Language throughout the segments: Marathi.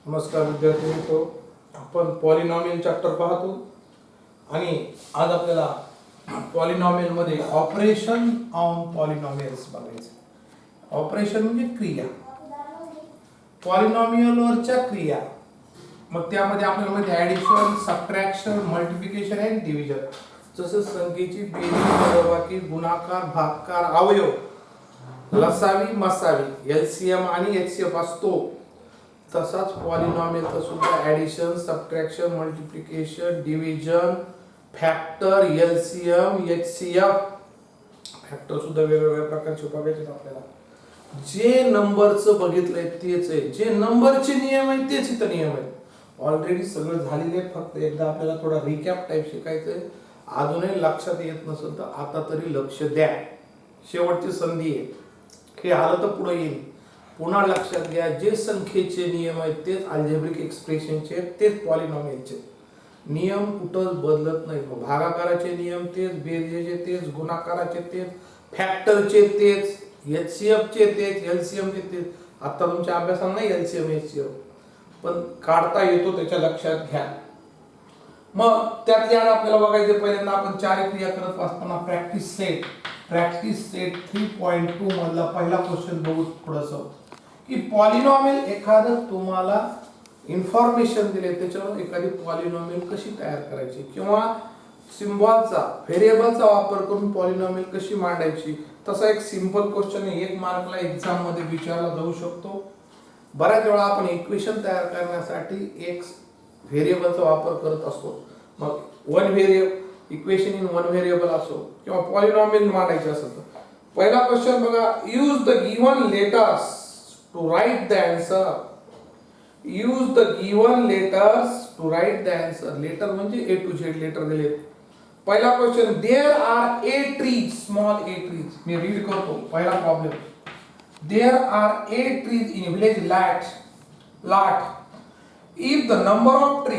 नमस्कार विद्यार्थी मित्र, आपण पॉलिनॉमियल चॅप्टर पाहतो आणि आज आपल्याला पॉलिनॉमियल मध्ये ऑपरेशन ऑन पॉलिनॉमियल्स बघायचं. ऑपरेशन म्हणजे क्रिया, पॉलिनॉमियल वरच्या क्रिया. मग त्यामध्ये आपल्याला माहिती ॲडिशन, सबट्रॅक्शन, मल्टिप्लिकेशन आणि डिव्हिजन. जसं संख्येची बेरीज, वजाबाकी, गुणाकार, भागाकार, अवयव, लसावी, मसावी, एलसीएम आणि एचसीएफ असतो. तसाच पॉलिनॉमियलचा सुद्धा addition, subtraction, multiplication, division, factor, LCM, HCF, factor सुद्धा वेगवेगळ्या प्रकारचे बघायचे आपल्याला. जे नंबरचं बघितलंय तेच आहे, जे नंबरचे नियम आहेत तेच इथं नियम आहेत. ऑलरेडी सगळं झालेलं आहे, फक्त एकदा आपल्याला थोडा रिकॅप टाईप शिकायचंय. अजूनही लक्षात येत नसेल तर आता तरी लक्ष द्या, शेवटची संधी आहे. हे आलं तर पुढे येईल. पुन्हा लक्षात घ्या, जे संख्येचे नियम आहेत तेच अल्जेब्रिक एक्सप्रेशनचे, तेच पॉलिनॉमियलचे नियम कुठंच बदलत नाहीत. भागाकाराचे नियम तेच, बेरजेचे तेच, गुणाकाराचे तेच, फॅक्टरचे तेच, एचसीएफचे तेच, एलसीएमचे तेच. आता तुमच्या अभ्यासाला नाही एलसीएम एचसीएफ, पण काढता येतो, त्याच्या लक्षात घ्या. मग त्यातल्या आपल्याला बघायचं, पहिल्यांदा आपण चार क्रिया करत असताना प्रॅक्टिस सेट 3.2 मधला पहिला क्वेश्चन बघू थोडंसं, की पॉलिनॉमियल एखादं तुम्हाला इन्फॉर्मेशन दिले, त्याच्यावर एखादी पॉलिनॉमियल कशी तयार करायची किंवा सिम्बॉलचा, व्हेरिएबलचा वापर करून पॉलिनॉमियल कशी मांडायची. तसा एक सिंपल क्वेश्चन आहे, 1 मार्कला एक्झाम मध्ये विचारला जाऊ शकतो. बऱ्याच वेळा आपण इक्वेशन तयार करण्यासाठी एक व्हेरिएबलचा वापर करत असतो. मग one variable equation in one variable असो किंवा पॉलिनॉमियल मांडायचे असेल तर पहिला क्वेश्चन बघा, use the given letters to write the answer. Use the given letters to write the answer. Letter म्हणजे ए टू झेड लेटर दिले. पहिला question, there are 8 trees, small a trees. मी रीड करतो पहिला problem. There are 8 trees in village लाट. If the number of tree,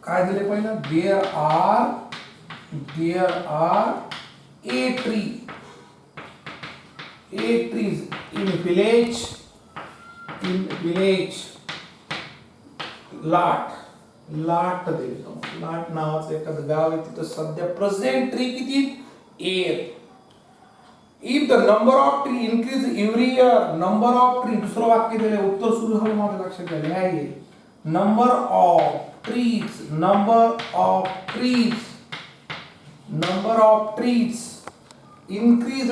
काय दिले पहिलं, there are 8 trees in village लाट दिले. लाट नावाचं एखादं गाव आहे, तिथं सध्या प्रेझेंट ट्री किती, 8. If the number of tree increase every year. Number of tree, दुसरं वाक्य दिले, उत्तर सुरू झालं, माझं लक्षात घ्या. आहे number of trees increased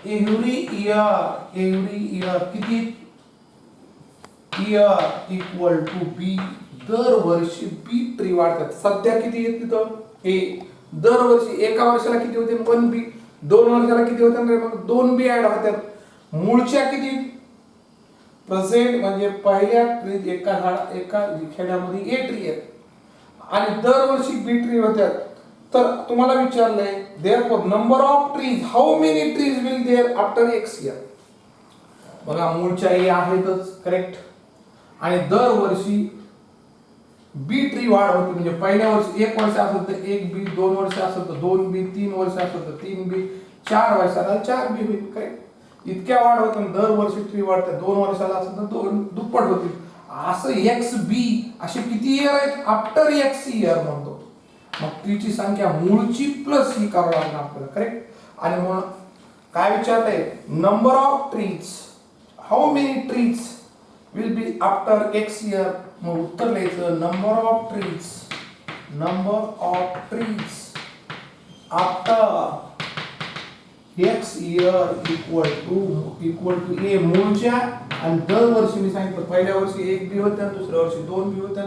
every year. किती, year equal to b. दरवर्षी बी ट्री वाढतात. सध्या किती आहेत तिथं, ए. दरवर्षी एका वर्षाला किती होते, 1 बी. 2 वर्षाला किती होते, मग 2 बी ऍड होतात. मूळच्या किती, प्रेझेंट म्हणजे पहिल्या ट्री, एका खेड्यामध्ये 8 ट्री आहेत आणि दरवर्षी बी ट्री होतात. तर तुम्हाला विचारलंय, therefore number of trees, how many trees will there after x year. बघा, मूळच्या ए आहेतच, करेक्ट. आणि दरवर्षी बी ट्री वाढ होती. म्हणजे पहिल्या वर्षी 1 वर्ष असेल तर 1 बी, 2 वर्ष असेल तर 2 बी, 3 वर्ष असेल तर 3 बी, 4 वर्षाला 4 बी होईल, करेक्ट. इतक्या वाढ होतात, दरवर्षी ट्री वाढतात. 2 वर्षाला असेल तर 2 दुप्पट होतील. असं एक्स बी असे किती इयर आहेत, आफ्टर एक्स इयर म्हणतो. मग ट्रीची संख्या मूळची प्लस ही करावं लागणार आपल्याला, करेक्ट. आणि मग काय विचारलंय, number of trees, how many trees will be after x year. मग उत्तर लिहायचं, number of trees after x year equal to a. मूळच्या आणि दरवर्षी मी सांगितलं, पहिल्या वर्षी 1 बी होत्या, दुसऱ्या वर्षी 2 बी होत्या,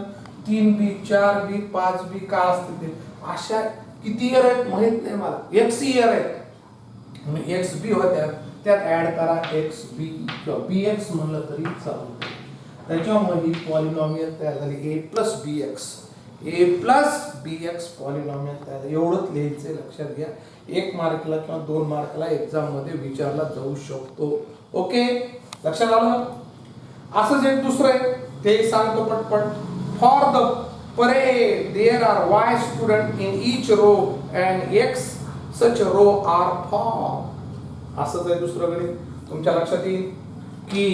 3 बी, 4 बी, 5 बी, का असते ते. अशा किती इयर आहेत माहित नाही मला, एक्स इयर आहेत. एक्स बी होत्या, त्यात ऍड करा एक्स बी किंवा बी एक्स म्हणलं तरी चालतं. त्याच्यामुळे ही पॉलिनॉमियल तयार झाली, ए प्लस बी एक्स पॉलिनॉमियल तयार. एवढंच लिहायचं, लक्षात घ्या. 1 मार्कला किंवा 2 मार्कला एक्झाम मध्ये विचारला जाऊ शकतो. ओके, लक्षात आलं. असंच एक दुसरं आहे, ते सांगतो पटपट. For the parade there are y student in each row and x such row are form. असंच आहे दुसरं गणित, तुमच्या लक्षात येईल. की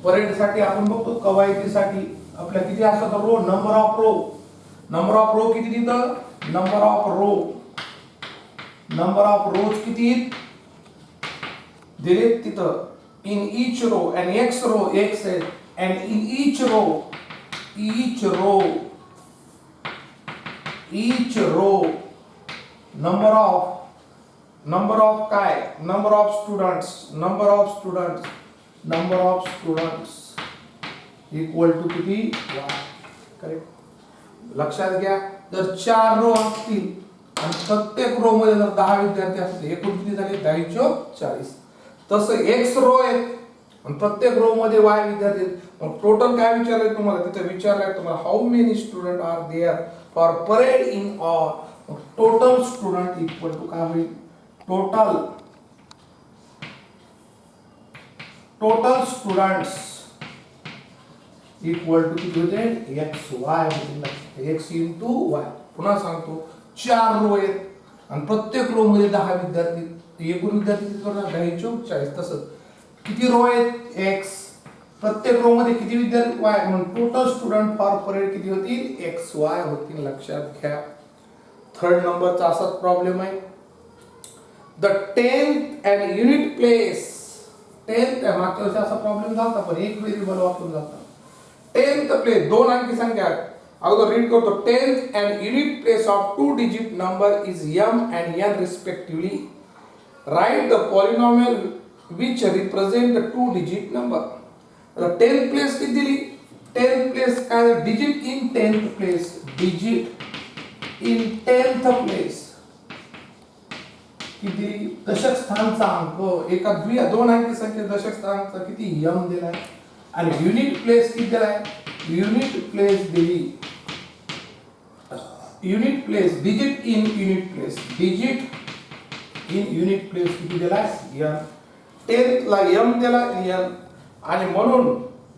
परेडसाठी आपण बघतो कवायतीसाठी आपल्या किती असतात row, number of row. Number of row किती तिथं, नंबर ऑफ रोज किती दिले तिथं. In each row and x row, x आहे, and in each row number of काय, number of students equal to किती, करेक्ट. लक्षात घ्या, जर 4 रो असतील आणि प्रत्येक रो मध्ये जर 10 विद्यार्थी असतील, एकूण किती झाले, 10×40. तसं एक्स रो आहेत आणि प्रत्येक रो मध्ये वाय विद्यार्थी. मग टोटल काय विचारलंय तुम्हाला, तिथे विचारलंय तुम्हाला how many student are there for parade in all. Total student equal to काय होईल, टोटल स्टुडंट्स इक्वल टू किती होते, एक्स वाय होते, एक्स इंटू वाय. पुन्हा सांगतो, 4 रो आहेत आणि प्रत्येक रो मध्ये 10 विद्यार्थी, एकूण विद्यार्थी किती होणार, 10×40. तसंच किती रो आहेत, एक्स, प्रत्येक रो मध्ये किती विद्यार्थी, वाय, म्हणून टोटल स्टुडंट फॉर परेड किती होतील, एक्स वाय होतील. लक्षात घ्या. थर्ड नंबरचा असाच प्रॉब्लेम आहे. The 10th and unit place, 10th मागच्या वर्षी असा प्रॉब्लेम झाला पण एक व्हेरिएबल वापरून जातो. 10th प्लेस, 2 अंकी संख्या, अगोदर रीड करतो. 10th and unit place of 2 digit number is m and n respectively. Write the polynomial which represent the 2 digit number. The 10th place किती दिली, 10th place काय, digit in 10th place, किती, दशक स्थानचा अंक, एका 2 अंकी संख्या दशक स्थानाचा किती, m दिलाय. आणि युनिट प्लेस किती दिलाय, युनिट प्लेस दिली, unit place, digit in unit place किती दिलाय, n. 10th ला m दिला, n. आणि म्हणून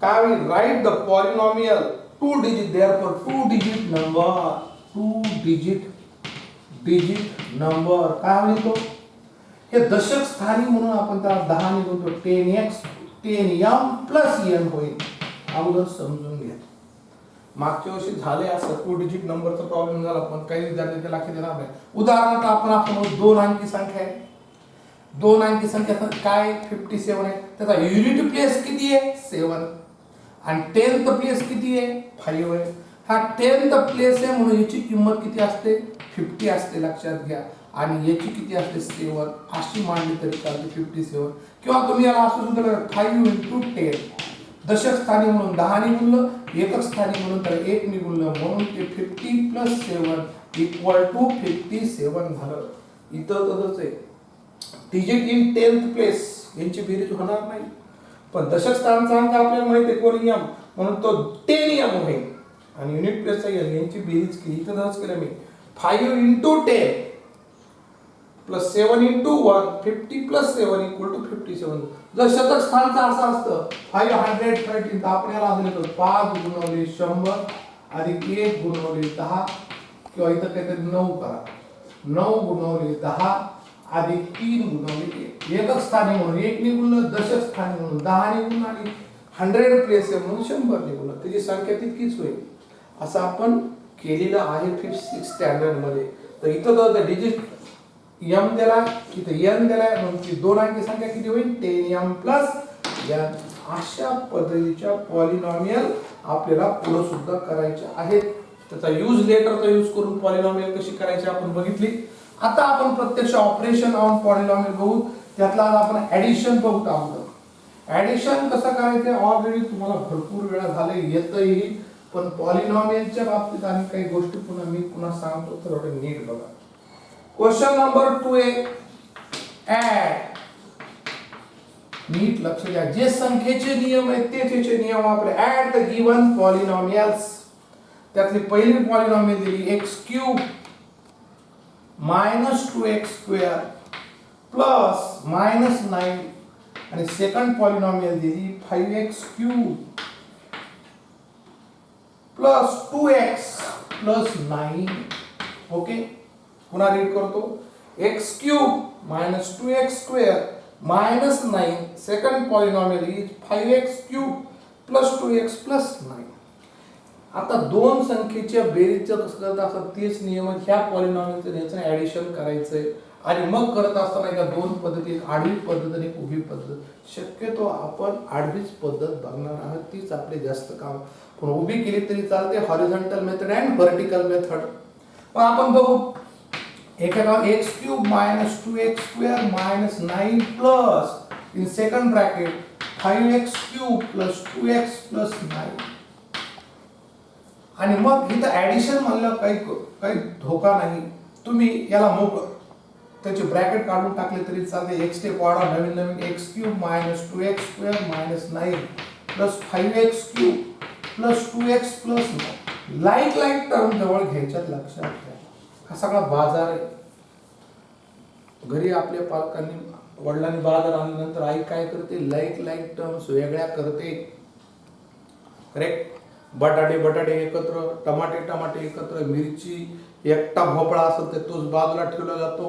काय होईल, write the polynomial 2 digit, therefore 2 digit number काय होईल तो, हे दशक स्थानी म्हणून आपण त्याला 10 ने गुणतो, 10m प्लस n होईल. अगोदर समजून घ्या. मागच्या वर्षी झाले असं 2 डिजिट नंबरचा प्रॉब्लेम झाला पण काही विद्यार्थी त्याला लक्षात येणार नाही. उदाहरणार्थ आपण 2 अंकी संख्या आहे, 2 अंकी संख्या काय 57 आहे, त्याचा युनिट प्लेस किती आहे, 7, आणि 10th प्लेस किती आहे, 5 आहे. हा 10th प्लेस आहे म्हणून याची किंमत किती असते, 50 असते. लक्षात घ्या. आणि याची किती असते, 7. अशी मांडली तरी चालते, 57. किंवा तुम्ही याला असं सुद्धा 5×10, दशक स्थानी म्हणून 10 ने गुणलं, एकक स्थानी म्हणून तर 1 ने गुणलं, म्हणून ते 50 + 7 इक्वल टू 57 झालं. इथं तसंच आहे, डिजिट इन 10th प्लेस यांची बेरीज होणार नाही, पण दशक स्थानचा अंक आपल्याला माहिती आहे कोण m, म्हणून तो 10m होईल. आणि युनिट प्लेसचा यांची बेरीज केली, इथं तसंच केलं मी, 5×10 + 7×1, 50 + 7 इक्वल टू 57. जर शतक स्थानचा असं असतं 513, तर आपण याला असं लिहितो 5×100 अधिक 1×10, किंवा इथं काहीतरी 9 करा, 9×10 अधिक 3×1. एकक स्थानी म्हणून 1 ने गुणलं, दशक स्थानी म्हणून 10 ने गुणलं, आणि 100 प्लेस आहे म्हणून 100 ने गुणलं, त्याची संख्या तितकीच होईल. असं आपण केलेलं आहे 5th स्टँडर्ड मध्ये. तर इथं तर डिजिट m दिला, इथे n दिलाय, म्हणून ती 2 अंकी संख्या किती होईल, 10m + n. अशा पद्धतीच्या पॉलिनॉमियल आपल्याला पुढे सुद्धा करायचे आहेत. त्याचा यूज लेटरचा यूज करून पॉलिनॉमियल कशी करायची आपण बघितली. आता आपण प्रत्यक्ष ऑपरेशन ऑन पॉलिनॉमियल बघू. त्यातला आपण ऍडिशन बघू आहोत. ऍडिशन कसं करायचं ऑलरेडी तुम्हाला भरपूर वेळा झाले, येतही, पण पॉलिनॉमियलच्या बाबतीत आणि काही गोष्टी पुन्हा सांगतो, तर थोडं नीट बघा. क्वेश्चन नंबर 2 आहे, ऍड. नीट लक्ष द्या, जे संख्येचे नियम आहेत त्याचे नियम वापरा. Add the given polynomials. त्यातली पहिली पॉलिनॉमियल दिली x³ -2x² + -9, आणि सेकंड पॉलिनॉमियल दिली 5x³ + 2x + 9. ओके, पुन्हा रीड करतो, x³ -2x² minus 9 second polynomial is 5x cube plus 2x plus 9. आता दोन संख्येच्या बेरीजचं कसं करत असतात तेच नियम ह्या पॉलिनॉमियलचं याचं ऍडिशन करायचंय आणि मग करत असताना या दोन पद्धती, एक आडवी पद्धत आणि एक उभी पद्धत. शक्यतो आपण आडवीच पद्धत बघणार आहोत, तीच आपले जास्त काम. पण उभी केली तरी चालते, horizontal method and vertical method. मग आपण बघू एका x cube minus 2x square minus 9 plus in second bracket 5x cube plus 2x plus 9. आणि मग इथं ऍडिशन म्हणलं काही धोका नाही, तुम्ही याला मोकळं त्याचे ब्रॅकेट काढून टाकले तरी चालते. एक स्टेप वाढवा, नवीन नवीन x cube minus 2x square minus 9 plus 5x cube plus 2x plus 9. Light term जवळ घ्यायच्यात, लक्षात घ्या. हा सगळा बाजार आहे. घरी आपल्या पालकांनी वडिलांनी बाजार आणल्यानंतर आई काय करते, लाईट टर्म्स वेगळ्या करते. करेक्ट. बटाटे एकत्र, टमाटे एकत्र, मिरची, एकटा भोपळा असेल तर तोच बाजूला ठेवला जातो,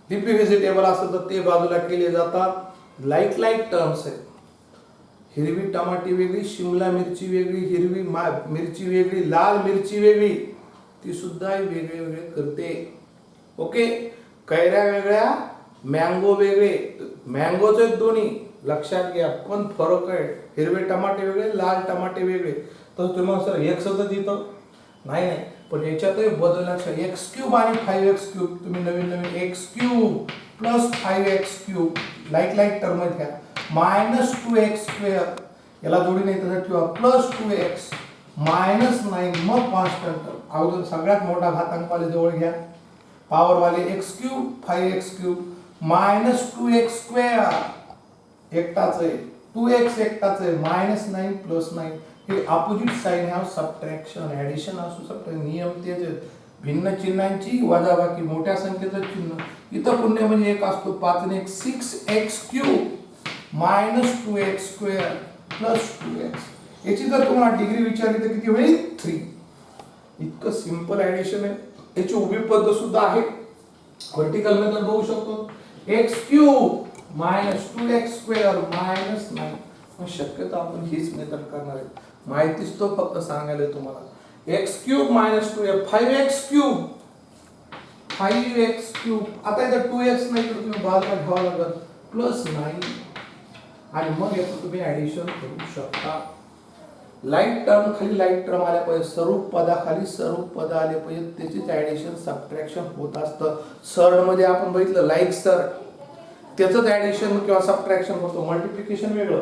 लिफी व्हेजिटेबल असेल तर ते बाजूला केले जातात. लाईट टर्म्स आहेत. हिरवी टमाटी वेगळी, शिमला मिरची वेगळी, हिरवी मिरची वेगळी, लाल मिरची वेगळी, ती सुद्धा वेगळे करते. ओके. कैऱ्या वेगळ्या, मँगो वेगळे, मँगोच आहेत दोन्ही, लक्षात घ्या. पण फरक आहे, हिरवे टमाटे वेगळे, लाल टमाटे वेगळे. तर तुम्हाला सर एक सतत येतं नाही, पण याच्यातही बदल लक्षात. एक्स क्यूब आणि 5x क्यूब, तुम्ही नवीन x cube plus 5x cube like term घ्या, मायनस 2x स्क्वेअर याला जोडीने तसं ठेवा, प्लस 2x मायनस 9, मग कॉन्स्टंट टर्म. अगोदर सगळ्यात मोठा घातांकवाले जवळ घ्या, पॉवरवाले x cube 5x cube minus 2x square एकटाच आहे, 2x एकटाच आहे, मायनस 9 प्लस 9. हे अपोजिट साइन आहे, सबट्रॅक्शन. ऍडिशन असू सबट्रॅक्शन नियम तेच आहेत. भिन्न चिन्हांची वजाबाकी, मोठ्या संख्येचं चिन्ह. इथं पुण्य म्हणजे एक असतो, 5 आणि 1 6x cube minus 2x square plus 2x. याची जर तुम्हाला डिग्री विचारली तर किती होईल, 3. इतकं सिंपल ऍडिशन आहे. याची उभी पद्धत सुद्धा आहे, व्हर्टिकल मेथड बघू शकतो. x cube minus 2x square minus 9. शक्यतो आपण हीच मेथड करणार आहे, माहितीच तो फक्त सांगायला तुम्हाला. x cube minus 2x 5x cube 5x cube. आता इथं 2x नाही तर तुम्ही बाजूला घ्यावा लागेल, प्लस 9. आणि मग याचं तुम्ही ऍडिशन करू शकता. लाईट टर्म खाली लाईट टर्म आल्या पाहिजे, स्वरूप पदाखाली स्वरूप पद आले पाहिजे, त्याचीच ऍडिशन सबट्रॅक्शन होत असतं. सर्ड मध्ये आपण बघितलं लाईक सर, त्याचंच ऍडिशन किंवा सबट्रॅक्शन होतं. मल्टिप्लिकेशन वेगळं.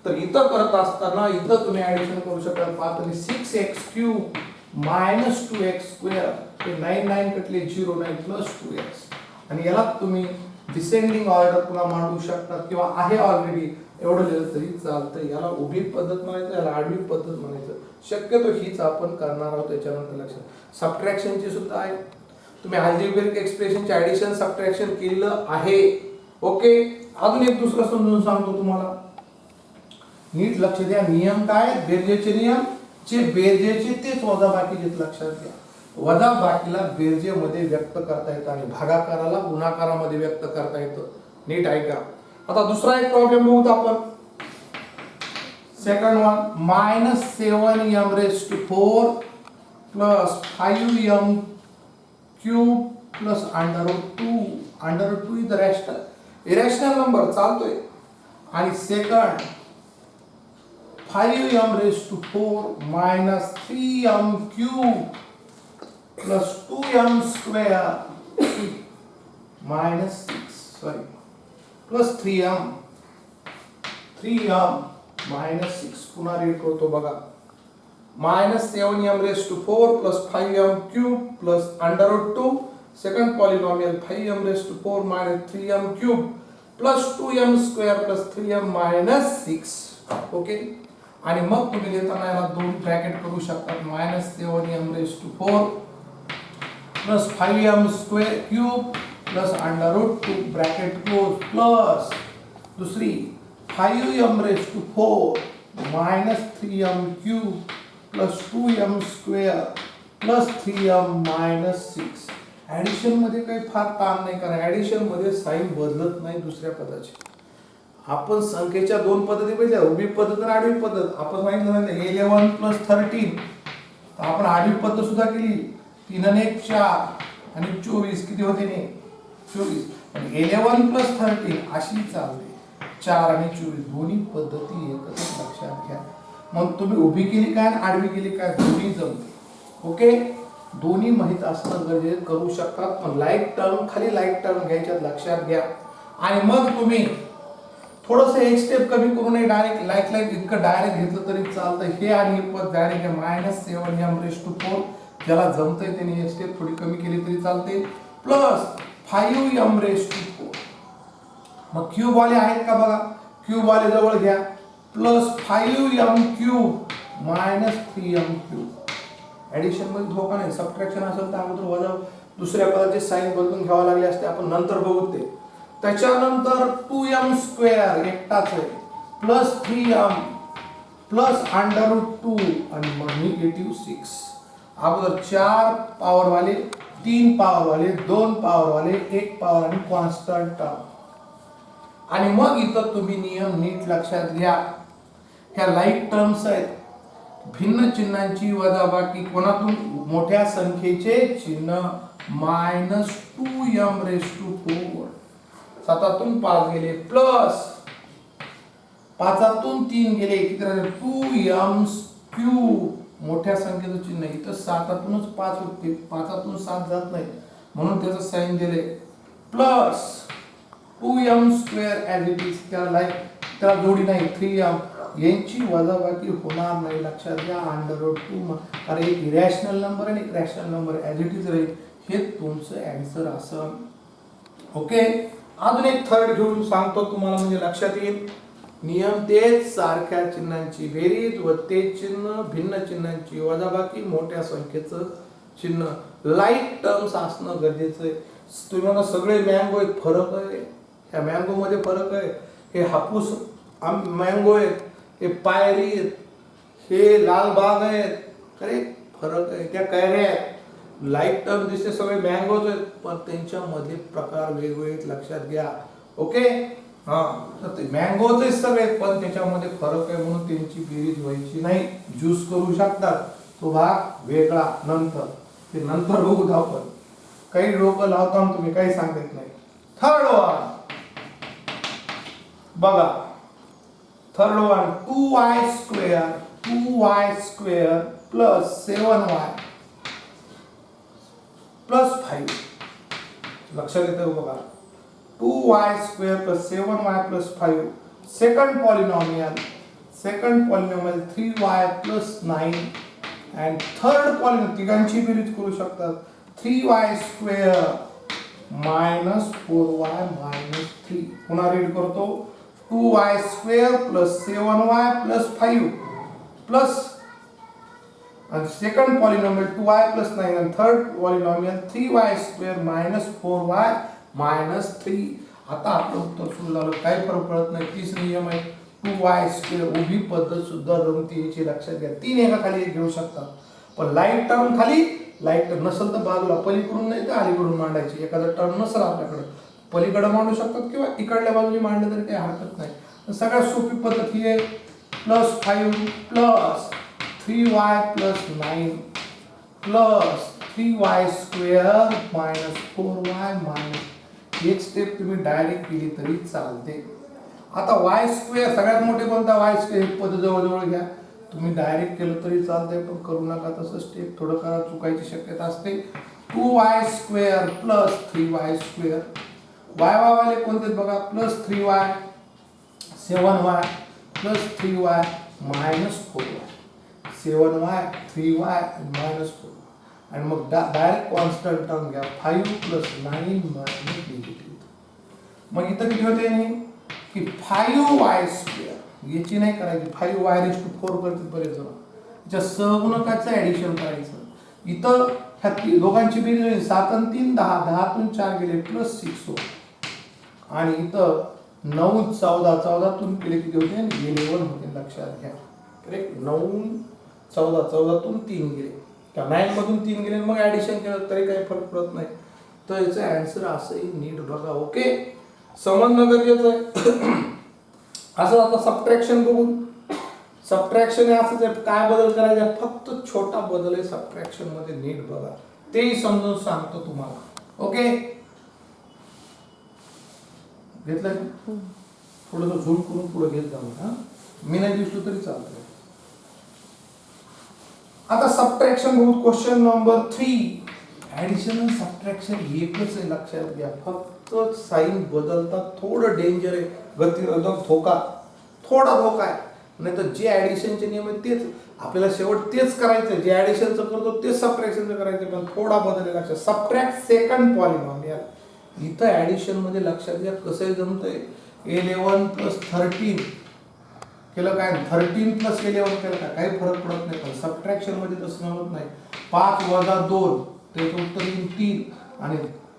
तर इथं करत असताना इथं तुम्ही ऍडिशन करू शकता. 5 आणि 6x cube minus 2x square, हे 9 कटले 0 9 प्लस 2x. आणि याला तुम्ही डिसेंडिंग ऑर्डर पुन्हा मांडू शकता किंवा आहे ऑलरेडी एवढं लिहिलं तरी चालतं. याला उभी पद्धत म्हणायचं, याला आडवी पद्धत म्हणायचं. शक्यतो हीच आपण करणार आहोत. त्याच्यानंतर लक्षात सबट्रॅक्शनची सुद्धा आहे. तुम्ही अल्जेब्रिक एक्सप्रेशनचे ऍडिशन सबट्रॅक्शन केलं आहे. ओके. अजून एक दुसरं समजून सांगतो तुम्हाला, नीट लक्ष द्या. नियम काय, बेरजेचे नियम. जे बेरजेचे तेच वजाबाकीचे, लक्षात घ्या. वजाबाकीला बेरजेमध्ये व्यक्त करता येतं आणि भागाकाराला गुणाकारामध्ये व्यक्त करता येतं. नीट ऐका. आता दुसरा एक प्रॉब्लेम बघूत आपण. Second one, minus 7m raise to 4 plus 5m cube plus √2 is irrational number चालतोय. आणि second 5m raise to 4 minus 3m cube plus 2m square minus 6 plus 3m minus 6. पुन्हा रीड करतो बघा. Minus 7m raise to 4 plus 5m cube plus √2. Second polynomial 5m raise to 4 minus 3m cube plus 2m square plus 3m minus 6. Okay. आणि मग तुम्ही लिहिताना याला दोन ब्रॅकेट करू शकता. Minus 7m raise to 4 plus 5m square cube plus √2 bracket close plus दुसरी 5m raise to 4 minus 3m cube plus 2m square plus 3m minus 6. Addition मध्ये काही फार ताण नाही, कारण ऍडिशन मध्ये साईन बदलत नाही दुसऱ्या पदाची. आपण संख्येच्या दोन पद्धती पाहिल्या, उभी पद्धत आणि आडवी पद्धत. आपण सांगितलं ना 11 + 13, तर आपण आडवी पद्धत सुद्धा केली. 3 आणि 1 4 आणि 24 किती होते ने 24. पण 11 + 13 अशी चालते. 4 आणि 24 दोन्ही पद्धती एकत्र लक्षात घ्या. मग तुम्ही उभी केली काय आणि आडवी केली काय दोन्ही जमते. ओके, दोन्ही माहित असणं गरजेचं. करू शकतात, पण लाईक टर्म खाली लाईक टर्म घ्यायच्यात लक्षात घ्या. आणि मग तुम्ही थोडस एक स्टेप कमी करू नये, डायरेक्ट लाईक इतकं डायरेक्ट घेतलं तरी चालतं. हे आणि हे पद डायरेक्ट -7m⁴, ज्याला जमतंय त्यांनी एक स्टेप थोडी कमी केली तरी चालते. +5m⁴. मग क्यूब वाले आहेत का बघा, क्यूब वाले जवळ घ्या. +5m³ -3m³. ऍडिशन मध्ये धोका नाही. सबट्रॅक्शन असेल तर अगोदर वजा दुसऱ्या पदाचे साइन बदलून घ्यावा लागले असते, आपण नंतर बघू ते. त्याच्यानंतर 2m² एकटाच आहे, +3m +√2 आणि मग -6. अगोदर 4 पॉवर वाले, 3 पॉवर वाले, 2 पॉवर वाले, 1 पॉवर आणि कॉन्स्टंट टर्म. आणि मग इथं तुम्ही नियम नीट लक्षात घ्या. ह्या लाईक टर्म्स आहेत. भिन्न चिन्हांची वजाबाकी कोणातून, मोठ्या संख्येचे चिन्ह -2m⁴. 7तून 5 गेले, प्लस 5तून 3 गेले, किती राहिले 2m³ मोठ्या संख्येचं चिन्ह. इथं 7तूनच 5 होते, 5तून 7 जात नाही म्हणून त्याचं साइन दिले. Plus 2m² as it is, त्याला जोडी नाही 3m, यांची वजाबाकी होणार नाही लक्षात घ्या. √2, कारण एक इरॅशनल नंबर आणि एक rational number as it is राहील. हे तुमचं ॲन्सर असं. ओके, अजून एक थर्ड घेऊन सांगतो तुम्हाला, म्हणजे लक्षात येईल. नियम तेच, सारख्या चिन्हांची बेरीज व ते चिन्ह, भिन्न चिन्हांची वजाबाकी, मोठ्या संख्येचं चिन्ह, लाईक टर्म्स असणं गरजेचं आहे. तुम्हाला सगळे मँगो आहेत, फरक आहे. ह्या मँगो मध्ये फरक आहे. हे हापूस मँगो आहेत, हे पायरी आहेत, हे लाल बाग आहेत, खरे फरक आहे. त्या कैऱ्या आहेत, लाईक टर्म दिसते सगळे मँगोज आहेत, पण त्यांच्यामध्ये प्रकार वेगवेगळे लक्षात घ्या. ओके, हा, तर ते मँगोज आहेत सगळे, पण त्याच्यामध्ये फरक आहे म्हणून त्यांची बेरीज व्हायची नाही. ज्यूस करू शकतात, तो भाग वेगळा नंतर, ते नंतर बघू आपण. काही डोकं लावता तुम्ही काही सांगत नाही. थर्ड वन बघा, थर्ड वन 2y² + 7y + 5. लक्षात येतं बघा, 2y² + 7y + 5. Second polynomial 3y + 9. आणि थर्ड पॉलिनॉमियल तिघांची बेरीज करू शकतात. 3y² - 4y - 3. पुन्हा रीड करतो. 2y² + 7y + 5 प्लस, आणि सेकंड पॉलिनॉमियल 2y + 9, आणि थर्ड पॉलिनॉमियल 3y² - 4y - 3. आता आपलं उत्तर सुरू झालं, काही फरक पडत नाही. 30 नियम आहे. 2y² उभी पद्धत सुद्धा जमते, याची लक्षात घ्या. 3 एका खाली एक घेऊ शकतात, पण लाईक टर्म खाली, लाईक टर्म नसेल तर बाजूला पलीकडून नाही तर अलीकडून मांडायची. एखादा टर्म नसेल आपल्याकडे, पलीकडे मांडू शकतात किंवा इकडल्या बाजूने मांडलं तरी काही हरकत नाही. सगळ्यात सोपी पद्धत ही आहे. +5 + 3y + 9 + 3y² - 4y - एक स्टेप तुम्ही डायरेक्ट केली तरी चालते. आता y² सगळ्यात मोठे कोणता, y². पद जवळ घ्या. तुम्ही डायरेक्ट केलं तरी चालतंय, पण करू नका तसं. स्टेप थोडं करा, चुकायची शक्यता असते. 2y² + 3y². y वाले कोणते बघा, +3y 7y + 3y - 4y. 7y 3y - 4. आणि मग डायरेक्ट कॉन्स्टंट टर्म घ्या. 5 + 9 - निगेटिव्ह. मग इथं किती होते की 5y². याची नाही करायची, 5y⁴ करतील बरेच जण. याच्या सहगुणकाचं ऍडिशन करायचं. इथं ह्या दोघांची बेरीज 7 आणि 3 10, 10तून 4 गेले, +6 होते. आणि इथं 9 14, 14तून केले किती होते, 11 होते. लक्षात घ्या. करेक्ट, 9 14, 14तून 3 गेले, 9 मधून 3 गेले, मग ऍडिशन केलं तरी काही फरक पडत नाही. तर याचं आन्सर असंही नीट बघा. ओके, समजणं गरजेचं आहे. असं आता सबट्रॅक्शन बघून, सबट्रॅक्शन असंच आहे, काय बदल करायचा, फक्त छोटा बदल आहे सबट्रॅक्शन मध्ये, नीट बघा, तेही समजून सांगतो तुम्हाला. ओके, घेतलं, थोडंसं झूम करून पुढे घेत जाऊ. हा, मी नाही दिसलो तरी चालतं. आता सबट्रॅक्शन बघू. Question number 3. ऍडिशन आणि सबट्रॅक्शन एकच आहे, लक्षात घ्या, फक्त साईन बदलतात. थोडं डेंजर आहे, गतिरोधक धोका, थोडा धोका आहे. नाही तर जे ऍडिशनचे नियम आहेत तेच आपल्याला शेवट तेच करायचं, जे ऍडिशनचं करतो तेच सबट्रॅक्शनचं करायचं, पण थोडा बदल आहे. लक्षात, सबट्रॅक्ट सेकंड पॉलिनॉमियल. इथं ऍडिशन मध्ये लक्षात घ्या कसं जमतंय. 11 + 13 केलं काय, 13 + 11 केलं काय, काही फरक पडत नाही. पण सबट्रॅक्शन मध्ये तसं होत नाही. 5 - 2 त्याचं उत्तर येईल 3, आणि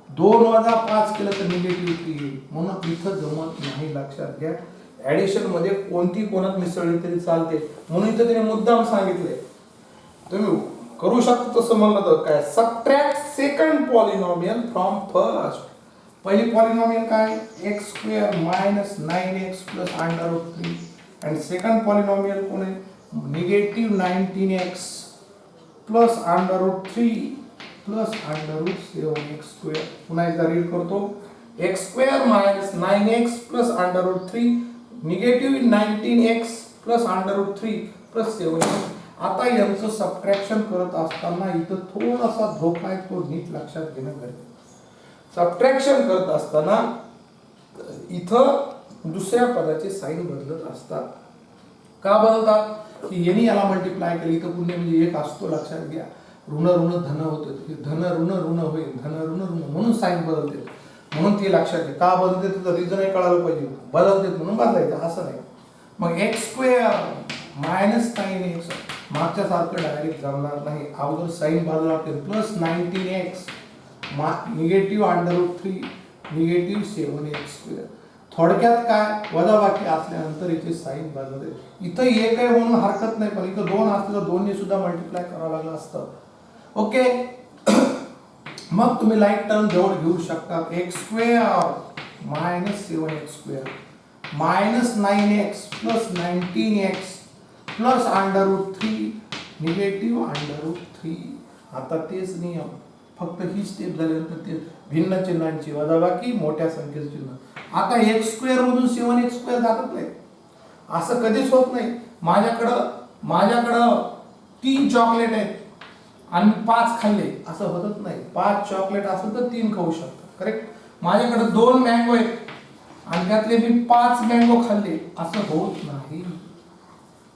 2 - 5 केलं तर निगेटिव्ह 3 येईल. म्हणून इथं जमत नाही. लक्षात घ्या, ऍडिशन मध्ये कोणती कोणात मिसळली तरी चालते, म्हणून इथं त्याने मुद्दाम सांगितलंय. तुम्ही करू शकता तसं म्हणलं तर काय, subtract second polynomial from first. पहिली पॉलिनॉमियल काय, x² - 9x + √3, आणि सेकंड पॉलिनॉमियल कोण आहे, निगेटिव्ह 19x + √3 + √7x². पुन्हा एकदा रीड करतो. x² - 9x + √3, negative 19x + √3 + 7x. आता यांचं सबट्रॅक्शन करत असताना इथं थोडासा धोका आहे, तो नीट लक्षात घेणं गरजेचं. सबट्रॅक्शन करत असताना इथं दुसऱ्या पदाचे साईन बदलत असतात. का बदलतात, की यांनी याला मल्टिप्लाय केलं, इथं पुन्हा म्हणजे 1 असतो, लक्षात घ्या. ऋण ऋण धन होतं, धन ऋण ऋण होईल, धन ऋण ऋण, म्हणून साईन बदलते. म्हणून ते लक्षात घ्या, का बदलते तुझं रिझनही कळायला पाहिजे. बदलते म्हणून बदलायचं असं नाही. मग x² - 9x मागच्या सारखं डायरेक्ट जमणार नाही. अगोदर साईन बदलावं लागते. +19x negative √3 negative 7x². थोडक्यात काय, वजाबाकी असल्यानंतर इथे साईन बदलते. इथं एक आहे म्हणून हरकत नाही, पण इथं 2 असतं तर 2 ने सुद्धा मल्टिप्लाय करावं लागलं असतं. ओके, मग तुम्ही लाईक टर्म जवळ घेऊ शकता. x² - 7x² -9x + 19x + √3 negative √3. आता तेच नियम, फक्त ही स्टेप झाल्यानंतर ते भिन्न चिन्हांची वजाबाकी, मोठ्या संख्येचं चिन्ह. आता x² मधून 7x² जातच नाही, असं कधीच होत नाही. माझ्याकडं 3 चॉकलेट आहेत आणि 5 खाल्ले, असं होतच नाही. 5 चॉकलेट असेल तर 3 खाऊ शकता, करेक्ट. माझ्याकडे 2 मँगो आहेत आणि त्यातले मी 5 मँगो खाल्ले, असं होत नाही.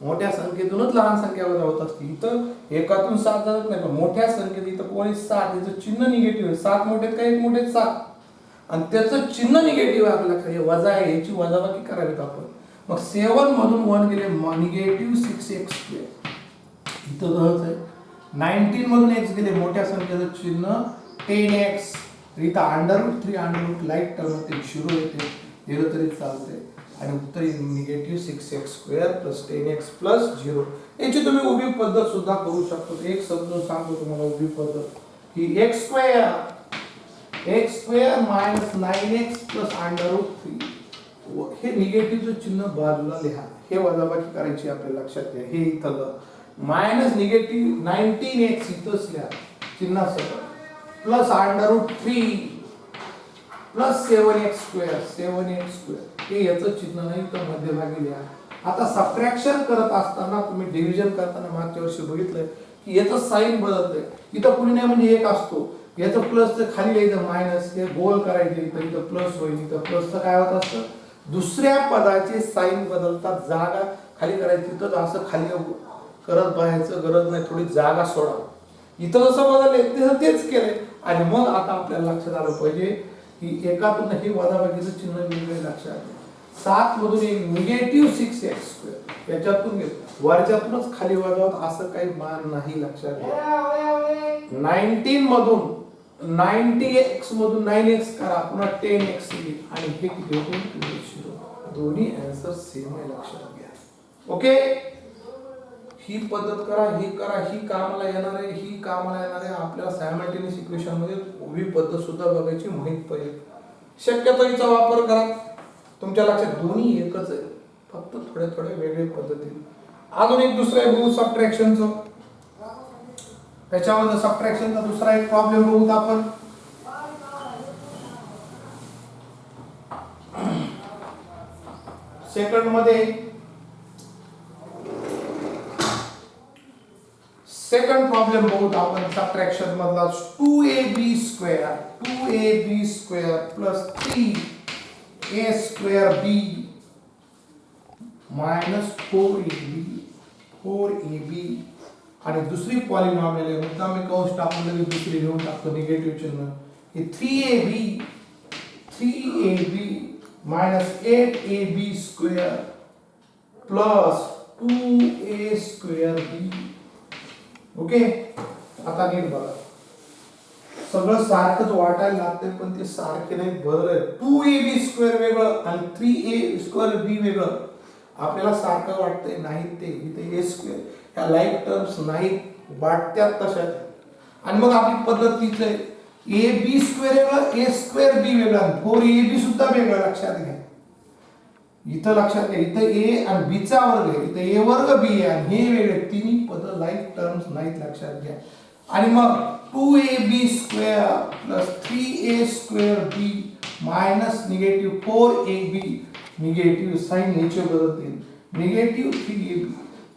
मोठ्या संख्येतूनच लहान संख्या वजा होत असते. इथं एकातून 7 जात नाही, पण मोठ्या संख्येत इथं कोणी 7, याचं चिन्ह निगेटिव्ह आहे. 7 मोठे का 1 मोठे 7, आणि त्याचं चिन्ह निगेटिव्ह आहे. आपल्याला हे वजा आहे, याची वजाबाकी करावी आपण. मग 7 मधून 1 गेले, निगेटिव्ह 6x². इथं तसंच आहे. 19 मधून x गेले, मोठ्या संख्येचं चिन्ह 10x. इथं √3 लाईट टर्म ते 0 येते, दिलं तरी चालते. आणि उत्तर निगेटिव्ह 6x² + 10x + 0. याची तुम्ही उभी पद्धत सुद्धा करू शकतो. एक समजून सांगतो तुम्हाला उभी पद्धत, की x² - 9x + √3, हे निगेटिव्हचं चिन्ह बाजूला लिहा. हे वजाबाकी करायची आपल्या लक्षात घ्या. हे इथं निगेटिव्ह 19x इथंच लिहा चिन्हासह, + √3 + 7x². हे याचं चिन्ह नाही तर मध्यभागी लिहा. आता सबट्रॅक्शन करत असताना तुम्ही डिव्हिजन करताना मागच्या वर्षी बघितलंय की याचं साईन बदलतंय. इथं कुणी नाही म्हणजे 1 असतो, याचं प्लसचं खाली लिहायचं मायनस, हे गोल करायचे, इथं प्लस होईल. इथं प्लसचं काय होत असतं, दुसऱ्या पदाचे साईन बदलतात. जागा खाली करायची, तिथं असं खाली करत बघायचं गरज नाही, थोडी जागा सोडा. इथं जसं बदलले तिथं तेच केलंय. आणि मग आता आपल्याला लक्षात आलं पाहिजे की एकातून हे वजाबाकीचं चिन्ह वेगळे लक्षात आलं. 7 मधून एक निगेटिव्ह 6x², याच्यातून वरच्यातूनच खाली वजावत असं काही मान नाही, लक्षात घ्या. 19 मधून 90x मधून 9x करा, पुन्हा 10x येईल, आणि हे किती होते, दोन्ही आन्सर सेम आहे, लक्षात घ्या. ओके, ही पद्धत करा, ही करा, ही कामाला येणार आहे, ही कामाला येणार आहे. आपल्याला सायमल्टेनियस इक्वेशन मध्ये उभी पद्धत सुद्धा बघायची माहित पाहिजे. शक्यतो हिचा वापर करा. तुमच्या लक्षात दोन्ही एकच आहे, फक्त थोड्या थोड्या वेगळ्या पद्धतीने. अजून एक दुसरं आहे बघू सबट्रॅक्शनचं. त्याच्यामध्ये सबट्रॅक्शनचा दुसरा एक प्रॉब्लेम बघूत आपण. सेकंड मध्ये सेकंड प्रॉब्लेम बघूत आपण सबट्रॅक्शन मधला. 2ab square plus 3a square b minus 4ab आणि दुसरी पॉलिनॉमियल आहे. मुद्दा मी कंस टाकून लगेच दुसरी लिहून टाकतो निगेटिव्ह चिन्ह. हे 3ab minus 8ab square plus 2a square b. Okay, आता नीट बघा. सगळं सारखंच वाटायला लागतंय पण ते सारखे नाही, बदल आहे. 2ab स्क्वेअर वेगळं आणि 3a स्क्वेअर b वेगळं. आपल्याला सारखं वाटतंय, नाही ते इथे a स्क्वेअर ह्या लाईक टर्म्स नाही, वाटत्यात तशाच. आणि मग आपली पद्धत तीच आहे. ab स्क्वेअर वेगळं, a स्क्वेअर b वेगळं, 4ab सुद्धा वेगळं. लक्षात घ्या, इथं लक्षात घ्या, इथं a आणि b चा वर्ग आहे, इथं a वर्ग b आहे आणि हे वेगळे. तिन्ही पद लाईक टर्म्स नाहीत, लक्षात घ्या. आणि मग 2ab square plus 3a square b minus negative 4ab, negative sign नीचे बदलतील, negative 3ab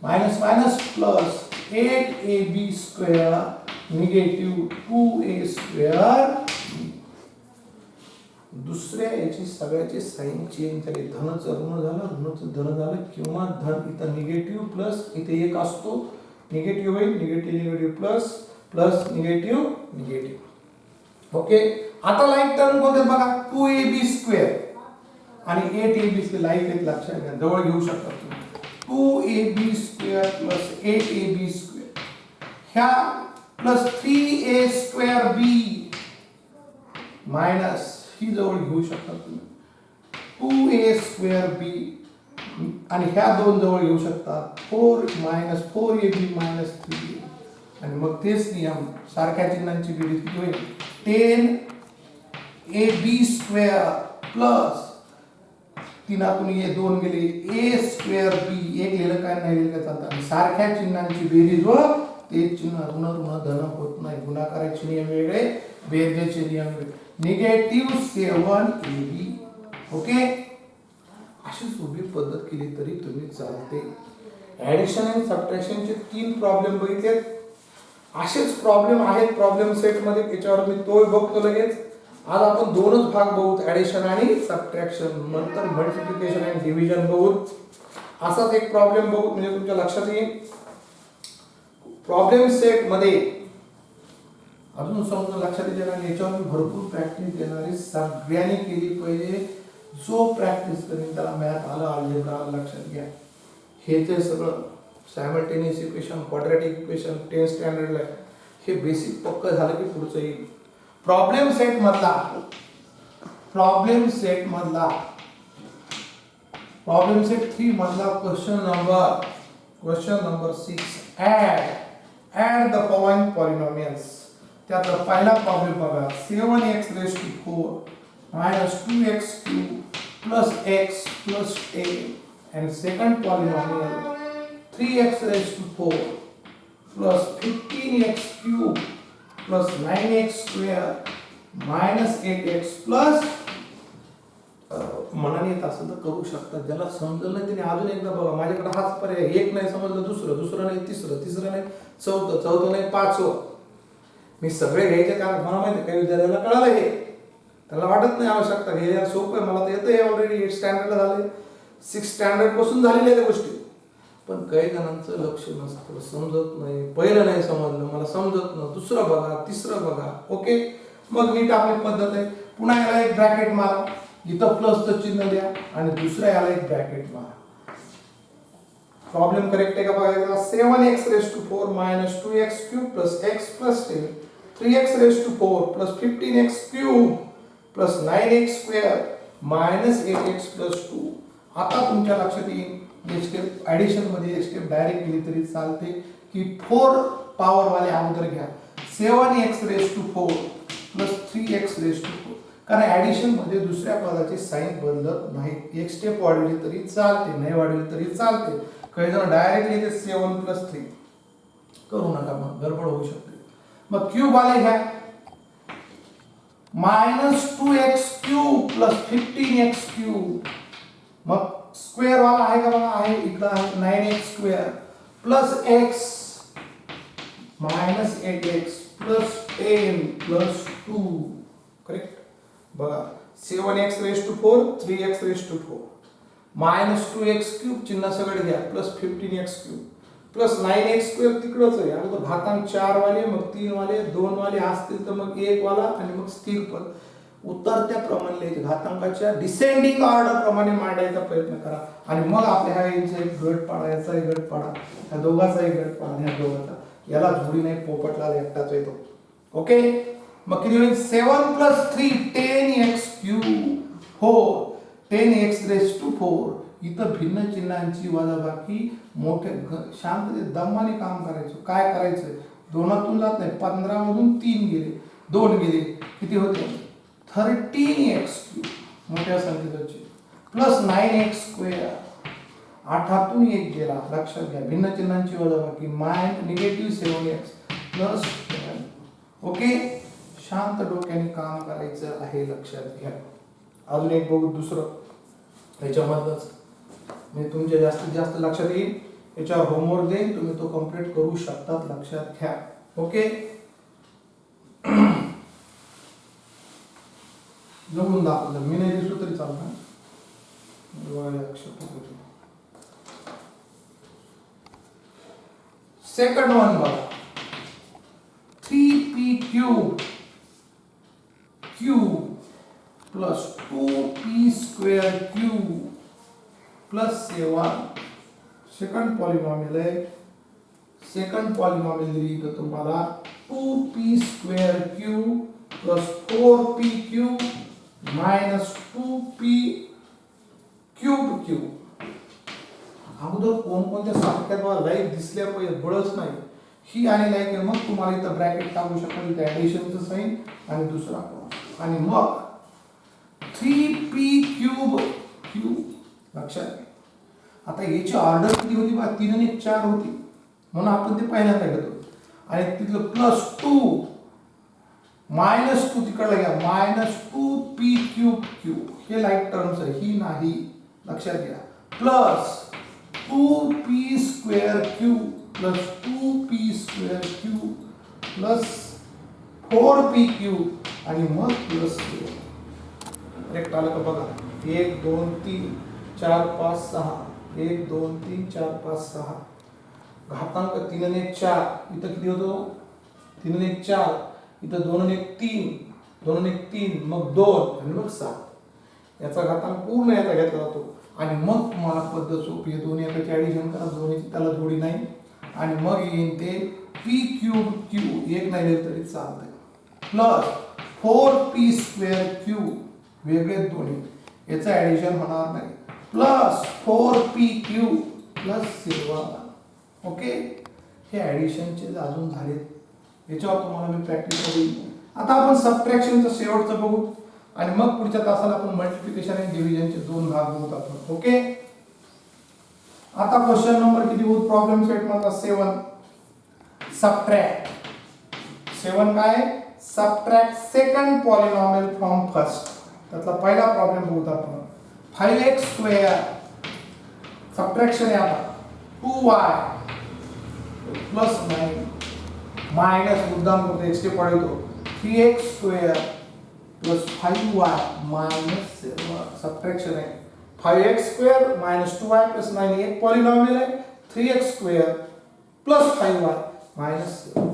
minus minus plus 8ab square negative 2a square. दुसऱ्या याची सगळ्याची साइन चेंज झाली. धनचं ऋण झालं, ऋणचं धन झालं, किंवा धन इथं निगेटिव्ह प्लस इथे एक असतो, निगेटिव्ह होईल, negative negative plus plus negative negative. Okay, आता लाईक टर्म कोणते बघा. 2ab स्क्वेअर आणि 8ab स्क्वेअर लाईक आहेत, लक्षात घ्या, जवळ घेऊ शकता तुम्ही. 2ab square plus 8ab square ह्या plus 3a square b minus ही जवळ घेऊ शकता तुम्ही 2a स्क्वेअर b आणि ह्या दोन जवळ घेऊ शकता 4 माइनस 4ab माइनस 3a. आणि मग तेच नियम, सारख्या चिन्हांची बेरीज किती होईल. 10ab स्क्वेअर प्लस तीनातून ये दोन गेले a स्क्वेअर b, एक लिहिलं काय नाही लिहिलं काय चालतं. आणि सारख्या चिन्हांची बेरीज व ते चिन्ह ऋण ऋण धन होत नाही. गुणाकाराचे नियम वेगळे, बेरजेचे नियम वेगळे. Negative 7ab. ओके, अशीच उभी पद्धत केली तरी तुम्ही चालते. ऍडिशन आणि सबट्रॅक्शनचे 3 प्रॉब्लेम बघितले. असेच प्रॉब्लेम आहेत प्रॉब्लेम सेट मध्ये, त्याच्यावर मी तो बघतो लगेच. आज आपण दोनच भाग बघू, ऍडिशन आणि सबट्रॅक्शन, नंतर मल्टिप्लिकेशन आणि डिव्हिजन बघू. असाच एक प्रॉब्लेम बघू म्हणजे तुमच्या लक्षात येईल. प्रॉब्लेम सेट मध्ये अजून समजा लक्षात येईल आणि याच्यावर भरपूर प्रॅक्टिस येणारी सगळ्यांनी केली पाहिजे. जो प्रॅक्टिस करेल त्याला मॅथ आलं, अल्जेब्रा आलं, लक्षात घ्या. हे ते सगळं simultaneous equation, quadratic equation 10th स्टँडर्डला हे बेसिक पक्क झालं की पुढचं येईल. प्रॉब्लेम सेट मधला प्रॉब्लेम सेट 3 मधला question number 6, add the following polynomials. त्यातला पहिला प्रॉब्लेम बघा. 7x⁴ minus 2x³ plus x plus 10. And second polynomial 3x⁴ plus 15x³ plus 9x² minus 8x plus मनाने येत असेल तर करू शकता. ज्याला समजलं नाही त्याने अजून एकदा बघा. माझ्याकडे हाच पर्याय, एक नाही समजलं दुसरं नाही तिसरं नाही चौथं नाही पाचवं. मी सगळे घ्यायचे कारण मला माहिती काही विद्यार्थ्याला कळालं हे, त्याला वाटत नाही आवश्यकता हे सोपं आहे, मला तर येतं. हे ऑलरेडी 8th स्टँडर्डला झाले, 6th स्टँडर्ड पासून झालेल्या त्या गोष्टी. पण काही जणांचं लक्ष नसतं, समजत नाही. पहिलं नाही समजलं, मला समजत नाही, दुसरं बघा, तिसरं बघा. ओके, मग नीट आपली पद्धत आहे. पुन्हा याला एक ब्रॅकेट मारा, इथं प्लसचं चिन्ह द्या आणि दुसऱ्या याला एक ब्रॅकेट मारा. प्रॉब्लेम करेक्ट आहे का बघा. 7x⁴ minus 2x³ plus x plus 10, 3x⁴ plus 15x³ plus 9x² minus 8x plus 2. आता तुमच्या लक्षात येईल एक स्टेप ऍडिशन मध्ये एक स्टेप डायरेक्ट केली तरी चालते की 4 पॉवर वाले अगोदर घ्या 7x⁴ प्लस 3x⁴ कारण ऍडिशन मध्ये दुसऱ्या पदाचे साइन बदलत नाही. एक स्टेप वाढवली तरी चालते, नाही वाढवली तरी चालते. काही जण डायरेक्टली ते 7 + 3 करू नका, मग गडबड होऊ शकते. मग क्यूब वाले घ्या -2x³ + 15x³. मग स्क्वेअर वाला आहे का बघा, आहे इकडे आहे 9x² + x -8x + 10 + 2 करेक्ट. बघा 7x⁴ 3x⁴ -2x³ चिन्ह सगळे घ्या प्लस 15x³ प्लस 9x² तिकडच आहे. अगोदर घातांक 4 वाले, मग 3 वाले, 2 वाले असतील तर मग 1 वाला आणि मग स्थिर पद. उतरत्या प्रमाणे लिहायचे, घातांकाच्या डिसेंडिंग ऑर्डर प्रमाणे मांडायचा प्रयत्न करा. आणि मग आपल्या ह्या यांचा एक गट पाडा, याचा एक गट पाडा, ह्या दोघाचा एक गट पाडा, ह्या दोघाचा. याला जोडी नाही, पोपटला एकटाच येतो. ओके. मग किती होईल 7 + 3 10x³ हो 10x⁴. इथं भिन्न चिन्हांची वजाबाकी मोठे शांततेत दमाने काम करायचं. काय करायचं, दोनातून जात नाही. 15 मधून 3 गेले, 2 गेले, किती होते 13x³ मोठ्या संख्येचे प्लस 9x². 8तून 1 गेला, लक्षात घ्या. भिन्न चिन्हांची वजाबाकी -7x प्लस 10. ओके. शांत डोक्याने काम करायचं आहे, लक्षात घ्या. अजून एक बघू दुसरं याच्यामधलंच, मी तुमच्या जास्तीत जास्त लक्षात येईल. याच्यावर होमवर्क देईन, तुम्ही तो कंप्लीट करू शकतात, लक्षात घ्या. ओके. जमून दाखवलं, मी नाही दिसलो तरी चालतं. सेकंड वन बघा 3p³ plus 2p² plus 7. Second polynomial आहे. सेकंड पॉलिनॉमियल दिली तर तुम्हाला 2p² plus 4p³ minus 2p³ अगोदर कोणकोणत्या सारख्यात मला लाईक दिसल्या पाहिजे, बळच नाही ही आणि लाईक आहे. मग तुम्हाला इथं ब्रॅकेट टाकू शकाल, इथं ऍडिशनचं साइन आणि दुसरा आणि मग 3p³ लक्षात घ्या. आता याची ऑर्डर किती होती बा, 3 आणि 4 होती, म्हणून आपण ते पहिल्यांदा घेतो. आणि तिथलं +2 -2 तिकडला घ्या -2p³. हे लाईक टर्म्स आहे, ही नाही, लक्षात घ्या. Plus 2p² plus 2p² plus 4p³ आणि मग प्लस करेक्ट आलं का बघा. 1 2 3 4 5 6 1 2 3 4 5 6 घातांक 3 आणि 1 4. इथं किती होतो 3 आणि 1 4, इथं 2 आणि 1 3, 2 आणि 1 3, मग 2 आणि मग 7. याचा घातांक पूर्ण याचा घेतला जातो. आणि मग तुम्हाला पद्धत सोपी आहे, दोन्ही याची ऍडिशन करा, दोन्हीची त्याला जोडी नाही. आणि मग येईन ते p³, एक नाही लिहिलं तरी चालतंय, प्लस 4p², वेगळे दोन्ही, याचं ऍडिशन होणार नाही, प्लस 4p³ प्लस 7. ओके. हे ऍडिशनचे अजून झाले, याच्यावर तुम्हाला मी प्रॅक्टिस करू. आता आपण सबट्रॅक्शनचं शेवटचं बघू आणि मग पुढच्या तासाला आपण मल्टिप्लिकेशन आणि डिव्हिजनचे 2 भाग बघू आपण. ओके. आता क्वेश्चन नंबर किती होत प्रॉब्लेम सेट मधला 7. सबट्रॅक्ट 7 काय subtract second polynomial from first. त्यातला पहिला प्रॉब्लेम बघू आपण. 5x² सबट्रॅक्शन आहे. आता 2y प्लस 9 मायनस मुद्दाम करतो x चे पडतो 3x² plus 5y minus 7. Subtraction आहे. 5x² मायनस 2y प्लस 9 एक पॉलिनॉमियल आहे. 3x² प्लस 5y मायनस 7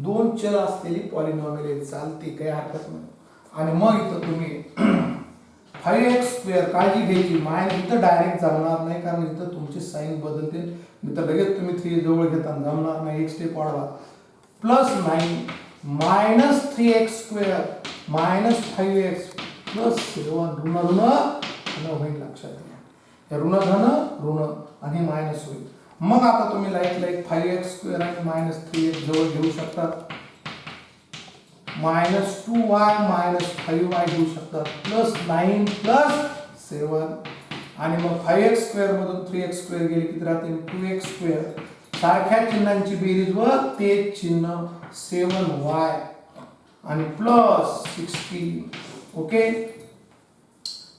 दोन चल असलेली पॉलिनॉमियल आहे, चालते, काही हरकत नाही. आणि मग इथं तुम्ही 5x² काळजी घ्यायची, मायनस इथं डायरेक्ट जमणार नाही कारण इथं तुमचे साइन बदलते. इथं लगेच तुम्ही 3 जवळ घेता, जमणार नाही, एक स्टेप वाढवा. Plus 9 minus 3x² minus 5x plus 7 ऋण होईल, लक्षात घ्या. हे ऋण धन ऋण आणि हे मायनस होईल. मग आता तुम्ही लाईक 5x² आणि -3x जवळ घेऊ शकतात. -2y -5y घेऊ शकतात. +9 +7 आणि मग 5x² मधून 3x² गेले किती राहतील 2x². सारख्या चिन्हांची बेरीज व तेच चिन्ह 7y आणि +16. ओके.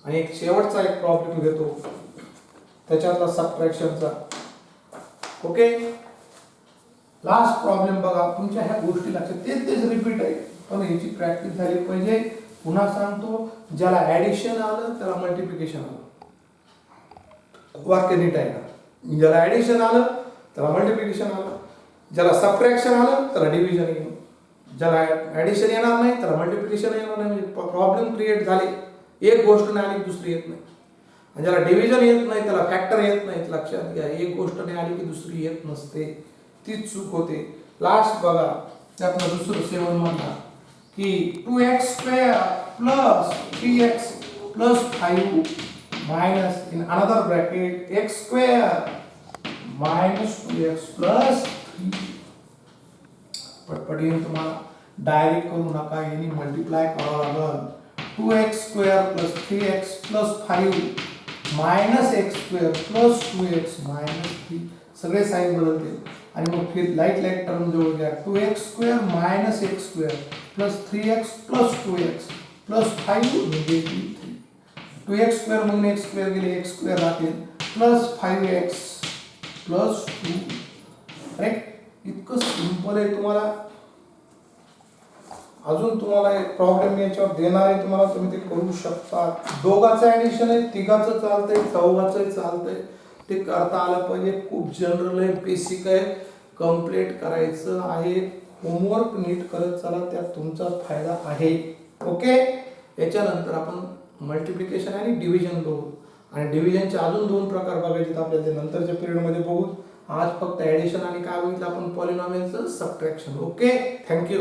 आणि एक शेवटचा एक प्रॉब्लेम घेतो त्याच्यातला सबट्रॅक्शनचा. ओके. लास्ट प्रॉब्लेम बघा. तुमच्या ह्या गोष्टी लक्षात तेच रिपीट आहे पण याची प्रॅक्टिस झाली पाहिजे. पुन्हा सांगतो, ज्याला ऍडिशन आलं त्याला मल्टिप्लिकेशन आलं. वाक्य नीट आहे का? ज्याला ऍडिशन आलं त्याला मल्टिप्लिकेशन आलं, ज्याला सबट्रॅक्शन आलं त्याला डिव्हिजन येईल, ज्याला ऍडिशन येणार नाही त्याला मल्टिप्लिकेशन येणार नाही. प्रॉब्लेम क्रिएट झाले. एक गोष्ट नाही आली की दुसरी येत नाही. आणि ज्याला डिव्हिजन येत नाही त्याला फॅक्टर येत नाही. लक्षात घ्या, एक गोष्ट नाही आली की दुसरी येत नसते. तीच चूक होते. लास्ट बघा, त्यातलं दुसरं 7 म्हणतात की 2x² + 3x + 5 minus in another bracket x² - 2x + 3. पटपट येईल तुम्हाला. डायरेक्ट करू नका, यांनी मल्टिप्लाय करावं लागेल. 2x² + 3x + 5 -x² + 2x - 3. सगळे साइन बदलते आणि मग फिर लाईट टर्म जवळ घ्या. 2x² - x² + 3x + 2x + 5 -3. 2x² मधून x² गेले, x² राहतील +5x + 2. करेक्ट. इतकं सिंपल आहे. तुम्हाला अजून तुम्हाला एक प्रॉब्लेम याच्यावर देणार आहे तुम्हाला, तुम्ही ते करू शकता. दोघांचं ऍडिशन आहे, तिघाचं चालतंय, चौघाचं चालतंय. ते करता आलं पाहिजे. खूप जनरल आहे, बेसिक आहे, कम्प्लीट करायचं आहे. होमवर्क नीट करत चला, त्यात तुमचा फायदा आहे. ओके. याच्यानंतर आपण मल्टिप्लिकेशन आणि डिव्हिजन बघू आणि डिव्हिजनचे अजून 2 प्रकार बघायचे आपल्याला, ते नंतरच्या पिरियडमध्ये बघू. आज फक्त ऍडिशन आणि काय बघितलं आपण, पॉलिनॉमियलचं सबट्रॅक्शन. ओके. थँक्यू.